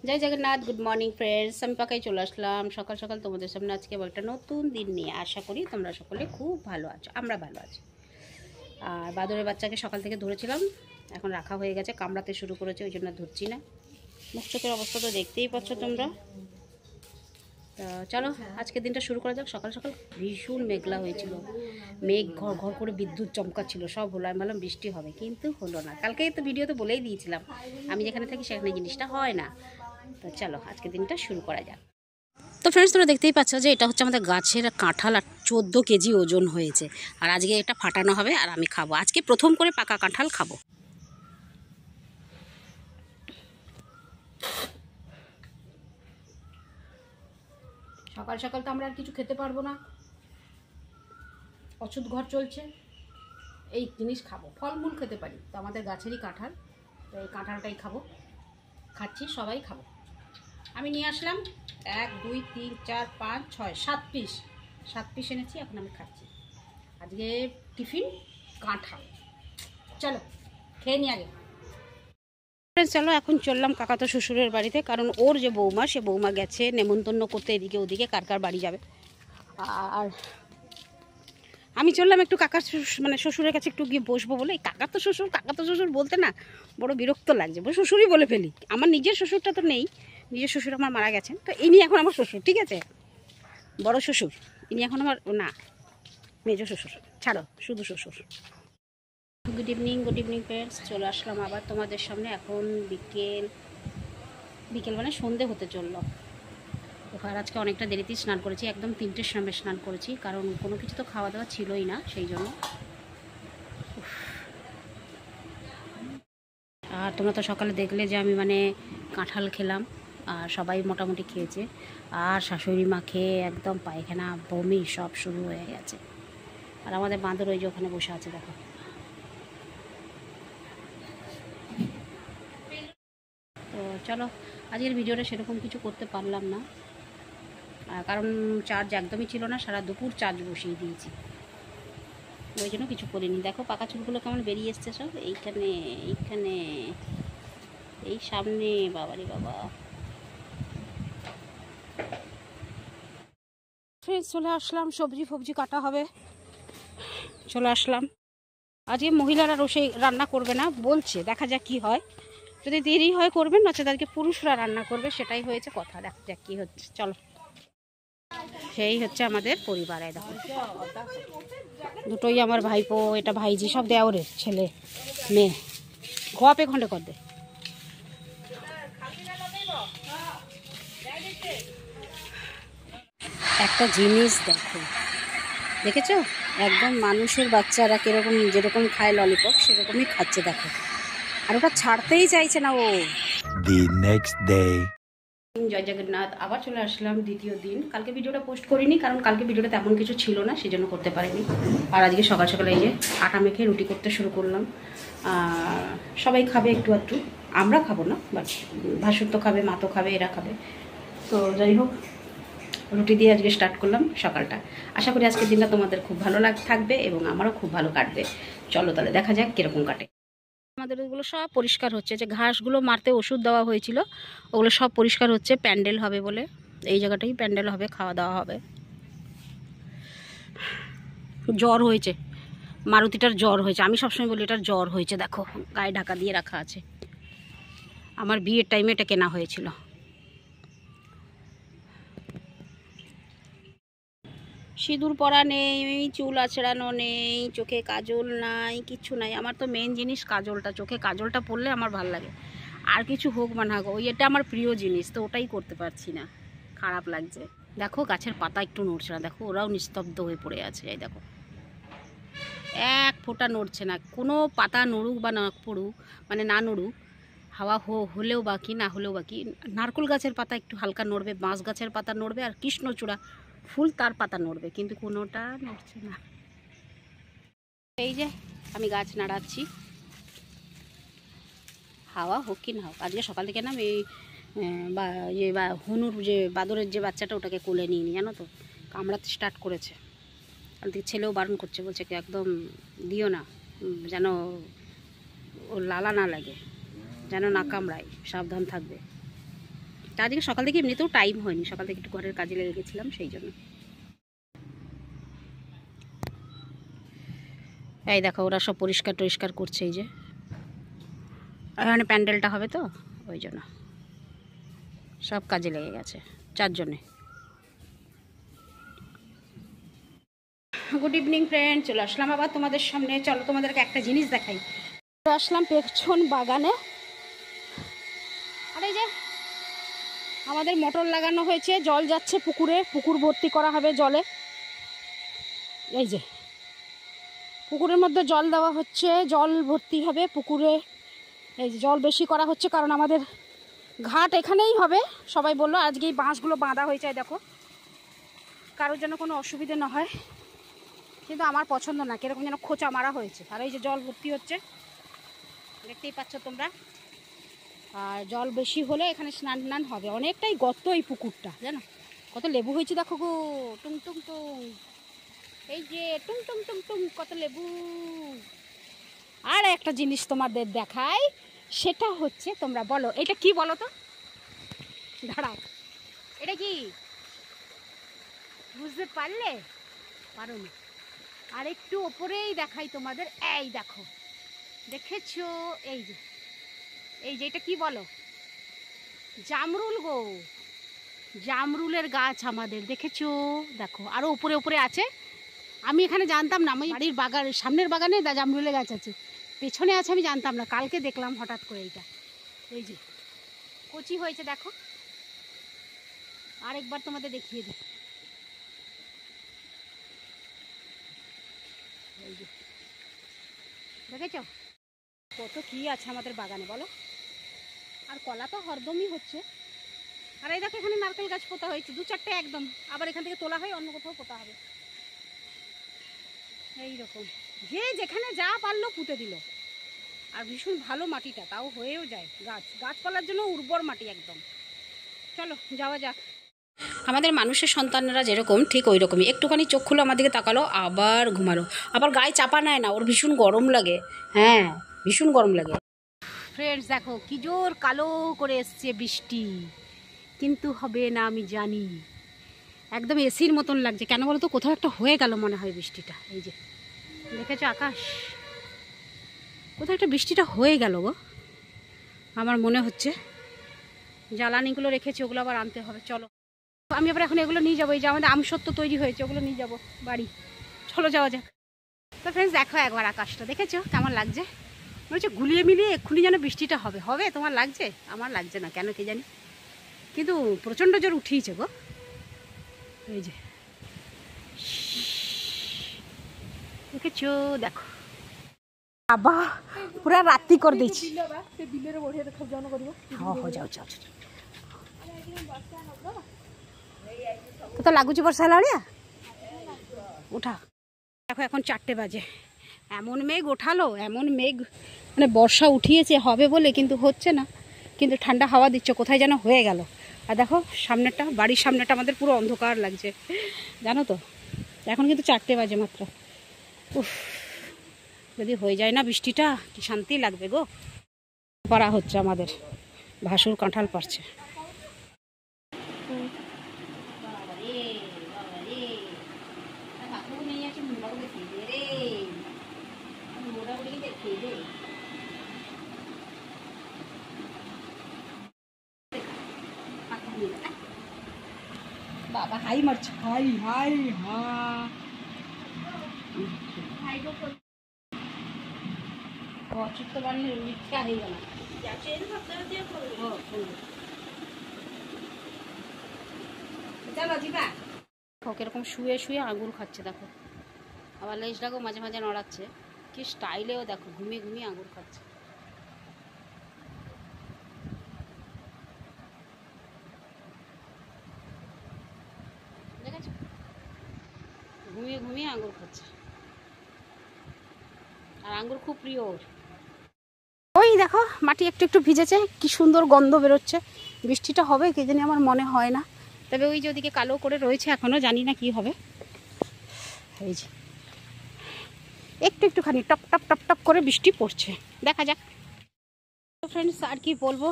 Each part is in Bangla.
জয় জগন্নাথ। গুড মর্নিং ফ্রেন্ডস, আমি পাকাই চলে আসলাম সকাল সকাল তোমাদের সামনে আজকে একটা নতুন দিন নিয়ে। আশা করি তোমরা সকলে খুব ভালো আছো, আমরা ভালো আছি। আর বাদরের বাচ্চাকে সকাল থেকে ধরেছিলাম, এখন রাখা হয়ে গেছে, কামড়াতে শুরু করেছে, ওই জন্য ধরছি না। মুখ চোখের অবস্থা তো দেখতেই পাচ্ছ তোমরা। তা চলো আজকের দিনটা শুরু করা যাক। সকাল সকাল ভীষণ মেঘলা হয়েছিল, মেঘ ঘর ঘর করে বিদ্যুৎ চমকাচ্ছিল, সব হলো। আমি বললাম বৃষ্টি হবে, কিন্তু হলো না। কালকে তো ভিডিওতে বলেই দিয়েছিলাম আমি যেখানে থাকি সেখানে জিনিসটা হয় না। তো চলো আজকের দিনটা শুরু করা যাক। তো ফ্রেন্ডস, তোমরা দেখতেই পাচ্ছ যে এটা হচ্ছে আমাদের গাছের কাঁঠাল, আর 14 কেজি ওজন হয়েছে। আর আজকে এটা ফাটানো হবে আর আমি খাবো, আজকে প্রথম করে পাকা কাঁঠাল খাবো। সকাল সকাল তো আমরা আর কিছু খেতে পারবো না, অছুত ঘর চলছে, এই জিনিস খাবো। ফলমূল খেতে পারি, তো আমাদের গাছেরই কাঁঠাল, তো এই কাঁঠালটাই খাবো। খাচ্ছি, সবাই খাবো। আমি নিয়ে আসলাম 1 2 3 4 5 6 7 পিস, 7 পিস এনেছি, এখন আমি খাচ্ছি। আজকে টিফিন কাঁঠাল। চলো খেয়ে নি আগে। চলো এখন চললাম কাকাতো শ্বশুরের বাড়িতে, কারণ ওর যে বৌমা, সে বৌমা গেছে নেমন্তন্ন করতে এদিকে ওদিকে, কার কার বাড়ি যাবে। আর আমি চললাম একটু কাকার মানে শ্বশুরের কাছে একটু গিয়ে বসবো বলে। কাকাতো শ্বশুর বলতে না বড় বিরক্ত লাগছে, বড় শ্বশুরই বলে ফেলি। আমার নিজের শ্বশুরটা তো নেই, নিজের শ্বশুর আমার মারা গেছেন, তো ইনি এখন আমার শ্বশুর, ঠিক আছে? বড় শ্বশুর ইনি এখন আমার না, মেজ শ্বশুর ছাড়ো, শুধু শ্বশুর। গুড ইভিনিং ফ্রেন্ডস, চলে আসলাম আবার তোমাদের সামনে। এখন বিকেল মানে সন্ধে হতে চললো। আর আজকে অনেকটা দেরিতেই স্নান করেছি, একদম 3টের সময় স্নান করেছি, কারণ কোনো কিছু তো খাওয়া দাওয়া ছিলই না, সেই জন্য। আর তোমরা তো সকালে দেখলে যে আমি মানে কাঁঠাল খেলাম, আর সবাই মোটামুটি খেয়েছে। আর শাশুড়ি মা খেয়ে একদম পায়খানা বমি সব শুরু হয়ে গেছে। আর আমাদের বাঁদর ওই যে ওখানে বসে আছে, দেখো। তো চলো, আজকের ভিডিওটা সেরকম কিছু করতে পারলাম না, কারণ চার্জ একদমই ছিল না, সারা দুপুর চার্জ বসিয়ে দিয়েছি, ওই জন্য কিছু করিনি। দেখো পাকা চুলগুলো কেমন বেরিয়ে এসছে সব, এইখানে এই সামনে, বাবারে বাবা। ফ্রেন্ডস চলে আসলাম, সবজি কাটা হবে, চলে আসলাম। আজকে মহিলারা রান্না করবে না বলছে, দেখা যাক কি হয়। যদি দেরি হয় করবেন, নচেত আজকে পুরুষরা রান্না করবে, সেটাই হয়েছে কথা। দেখা যাক কি হচ্ছে, চলো। সেই হচ্ছে আমাদের পরিবার। দেখো দুটোই আমার ভাইপো, এটা ভাইজি, সব দেওরের ছেলে মেয়ে। ঘপে খন্ডে কর দে। একটা জিনিস দেখো, দেখেছো? একদম মানুষের বাচ্চারা কিরকম যেরকম খায় ললিপপ, সেরকমই খাচ্ছে দেখো। আর ওটা ছাড়তেই চাইছে না ও। The next day. জয় জগন্নাথ। আবার চলে আসলাম দ্বিতীয় দিন। কালকে ভিডিওটা পোস্ট করিনি, কারণ কালকে ভিডিওটা তেমন কিছু ছিল না, সেই জন্য করতে পারিনি। আর আজকে সকাল সকাল এই যে আটা মেখে রুটি করতে শুরু করলাম। সবাই খাবে একটু একটু, আমরা খাবো না, বাট ভাসুর তো খাবে, মা তো খাবে, এরা খাবে। তো যাই হোক, রুটি দিয়ে আজকে স্টার্ট করলাম সকালটা। আশা করি আজকের দিনটা তোমাদের খুব ভালো থাকবে এবং আমারও খুব ভালো কাটবে। চলো তাহলে দেখা যাক কীরকম কাটে। আমাদের ওগুলো সব পরিষ্কার হচ্ছে, যে ঘাসগুলো মারতে ওষুধ দেওয়া হয়েছিল, ওগুলো সব পরিষ্কার হচ্ছে। প্যান্ডেল হবে বলে, এই জায়গাটাই প্যান্ডেল হবে, খাওয়া দাওয়া হবে। জ্বর হয়েছে মারুতিটার, জ্বর হয়েছে। আমি সবসময় বলি এটার জ্বর হয়েছে, দেখো গায়ে ঢাকা দিয়ে রাখা আছে। আমার বিয়ের টাইমে এটা কেনা হয়েছিল। সিঁদুর পরা নেই, চুল আছড়ানো নেই, চোখে কাজল নাই, কিচ্ছু নাই। আমার তো মেন জিনিস কাজলটা, চোখে কাজলটা পরলে আমার ভাল লাগে। আর কিছু হোক বা না হোক, ওই এটা আমার প্রিয় জিনিস, তো ওটাই করতে পারছি না, খারাপ লাগছে। দেখো গাছের পাতা একটু নড়ছে না, দেখো ওরাও নিস্তব্ধ হয়ে পড়ে আছে। এই দেখো এক ফোঁটা নড়ছে না। কোনো পাতা নড়ুক বা না পড়ুক, মানে না নড়ুক, হাওয়া হলেও বাকি না হলেও বাকি, নারকেল গাছের পাতা একটু হালকা নড়বে, বাঁশ গাছের পাতা নড়বে, আর কৃষ্ণচূড়া ফুল তার পাতা নড়বে, কিন্তু কোনোটা নড়ছে না। এই যে আমি গাছ নাড়াচ্ছি, হাওয়া হোক কি না হোক। আজকে সকাল থেকে না আমি হনুর যে বাদরের যে বাচ্চাটা, ওটাকে কোলে নিয়ে জানো তো, কামড়াতে স্টার্ট করেছে। আর ছেলেও বারণ করছে, বলছে কি একদম দিও না, যেন ও লালা না লাগে, যেন না কামড়ায়, সাবধান থাকবে। আজকে সকাল থেকে এমনিতেও টাইম হয়নি, সকাল থেকে একটু ঘরের কাজে লেগে গেছিলাম সেই জন্য। এই দেখো ওরা সব পরিষ্কার টরিষ্কার করছে, এই যে এখানে প্যান্ডেলটা হবে তো ওই জন্য সব কাজে লেগে গেছে 4 জনে। গুড ইভিনিং ফ্রেন্ড, চলে আসলাম আবার তোমাদের সামনে। চলো তোমাদেরকে একটা জিনিস দেখাই। আসলাম পেছন বাগানে, আর এই যে আমাদের মোটর লাগানো হয়েছে, জল যাচ্ছে পুকুরে, পুকুর ভর্তি করা হবে জলে। এই যে পুকুরের মধ্যে জল দেওয়া হচ্ছে, জল ভর্তি হবে পুকুরে। এই যে জল বেশি করা হচ্ছে কারণ আমাদের ঘাট এখানেই হবে। সবাই বললো আজকে এই বাঁশগুলো বাঁধা হয়েছে, দেখো কারোর যেন কোনো অসুবিধে না হয়, কিন্তু আমার পছন্দ না, কিরকম যেন খোঁচা মারা হয়েছে। আর এই যে জল ভর্তি হচ্ছে, দেখতেই পাচ্ছ তোমরা। আর জল বেশি হলে এখানে স্নান টান হবে। অনেকটাই গর্ত এই পুকুরটা, জানো কত লেবু হয়েছে দেখো গো, টুং টুং টুং, এই যে টুং টুং টুং টুং কত লেবু। আর একটা জিনিস তোমাদের দেখাই, সেটা হচ্ছে, তোমরা বলো এটা কি বলো তো, দাঁড়াও এটা কি বুঝতে পারলে? পারো না। আর একটু ওপরেই দেখাই তোমাদের, এই দেখো দেখেছো, এই যে এটা কি বলো? জামরুল গো, জামরুলের গাছ আমাদের, দেখেছো দেখো আরো উপরে উপরে আছে। আমি এখানে জানতাম না, আমি বাড়ির বাগান সামনের বাগানে জামরুলের গাছ আছে, পেছনে আছে আমি জানতাম না, কালকে দেখলাম হঠাৎ করে এইটা। এই যে কচি হয়েছে দেখো, আরেকবার তোমাদের দেখিয়ে দিই। এই যে দেখেছো কত কি আছে আমাদের বাগানে বলো। আর কলা তো হরদমই হচ্ছে। আর এই দেখো এখানে নারকেল গাছ পোতা হয়েছে 2-4টে একদম, আবার এখান থেকে তোলা হয় অন্য কোথাও পোতা হবে। এইরকম যে যেখানে যা পারলো পুঁতে দিল। আর ভীষণ ভালো মাটিটা, তাও হয়েও যায় গাছপালার জন্য উর্বর মাটি একদম। চলো যাওয়া যাক। আমাদের মানুষের সন্তানরা যেরকম ঠিক ওই রকমই, একটুখানি চোখ খুলে আমার দিকে তাকালো আবার ঘুমালো, আবার গায়ে চাপা নেয় না, ওর ভীষণ গরম লাগে। হ্যাঁ ভীষণ গরম লাগে। ফ্রেন্ডস দেখো কি জোর কালো করে এসছে বৃষ্টি, কিন্তু হবে না আমি জানি। একদম এসির মতন লাগছে, কেন বলো তো, কোথাও একটা হয়ে গেল মনে হয় বৃষ্টিটা। এই যে দেখেছো আকাশ, কোথাও একটা বৃষ্টিটা হয়ে গেল গো আমার মনে হচ্ছে। জ্বালানিগুলো রেখেছি, ওগুলো আবার আনতে হবে। চলো আমি আবার এখন এগুলো নিয়ে যাবো, এই যে আমাদের আমসত্ত্ব তৈরি হয়েছে, ওগুলো নিয়ে যাবো বাড়ি। চলো যাওয়া যাক। তো ফ্রেন্ডস দেখো একবার আকাশটা, দেখেছো কেমন লাগছে? মনে হচ্ছে গুলিয়ে মিলিয়ে এক্ষুনি যেন বৃষ্টিটা হবে। হবে তোমার লাগছে? আমার লাগছে না, কেন কে জানি, কিন্তু প্রচণ্ড জোর উঠিয়েছে গো। এই যে দেখেছো, দেখো বাবা পুরা রাত্রি করে দিয়েছি। যাও যাও তো লাগুଛି ବର୍ଷା ହେଲା ଭଳିଆ। উঠা দেখো এখন 4টে বাজে, এমন মেঘ ওঠালো, এমন মেঘ মানে বর্ষা উঠিয়েছে হবে বলে, কিন্তু হচ্ছে না। কিন্তু ঠান্ডা হাওয়া দিচ্ছে, কোথায় যেন হয়ে গেল। আর দেখো সামনেরটা, বাড়ির সামনেটা আমাদের পুরো অন্ধকার লাগছে, জানো তো। এখন কিন্তু 4টে বাজে মাত্র। উফ, যদি হয়ে যায় না বৃষ্টিটা, কি শান্তি লাগবে গো। পারা হচ্ছে আমাদের, ভাসুর কাঁঠাল পারছে। বাবা হাই মারছে, হাই হাই হা অচুত বানিয়ে মিথ্যা হয়ে গেল। চলো জিবা কিরকম শুয়ে শুয়ে আঙুর খাচ্ছে দেখো, আবার লেজটাকেও মাঝে মাঝে নড়াচ্ছে, কি স্টাইলেও দেখো ঘুমিয়ে ঘুমিয়ে আঙুর খাচ্ছে। দেখেছো ঘুমিয়ে ঘুমিয়ে আঙুর খাচ্ছে, আর আঙুর খুব প্রিয় ওর। ওই দেখো মাটি একটু একটু ভিজেছে, কি সুন্দর গন্ধ বেরোচ্ছে। বৃষ্টিটা হবে কে জানি, আমার মনে হয় না। তবে ওই যে ওদিকে কালো করে রয়েছে, এখনো জানি না কি হবে। এই যে একটু একটুখানি টপ টপ টপ টপ করে বৃষ্টি পড়ছে, দেখা যাক। ফ্রেন্ডস আর কি বলবো,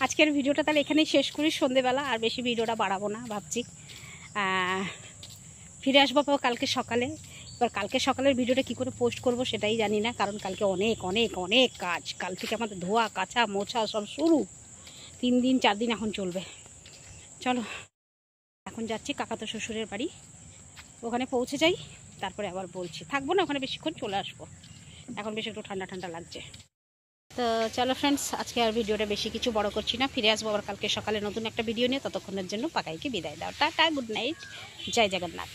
আজকের ভিডিওটা তাহলে এখানেই শেষ করি সন্ধেবেলা, আর বেশি ভিডিওটা বাড়াবো না ভাবছি। ফিরে আসবো কালকে সকালে। এবার কালকে সকালের ভিডিওটা কি করে পোস্ট করব সেটাই জানি না, কারণ কালকে অনেক অনেক অনেক কাজ। কাল থেকে আমাদের ধোয়া কাচা মোছা সব শুরু, 3 দিন 4 দিন এখন চলবে। চলো এখন যাচ্ছি কাকাতো শ্বশুরের বাড়ি, ওখানে পৌঁছে যাই, তারপরে আবার বলছি। থাকবো না ওখানে বেশিক্ষণ, চলে আসবো। এখন বেশ একটু ঠান্ডা ঠান্ডা লাগছে। তো চলো ফ্রেন্ডস, আজকে আর ভিডিওটা বেশি কিছু বড় করছি না। ফিরে আসবো আবার কালকে সকালে নতুন একটা ভিডিও নিয়ে। ততক্ষণের জন্য পাকাইকে বিদায় দাও। টাটা, গুড নাইট, জয় জগন্নাথ।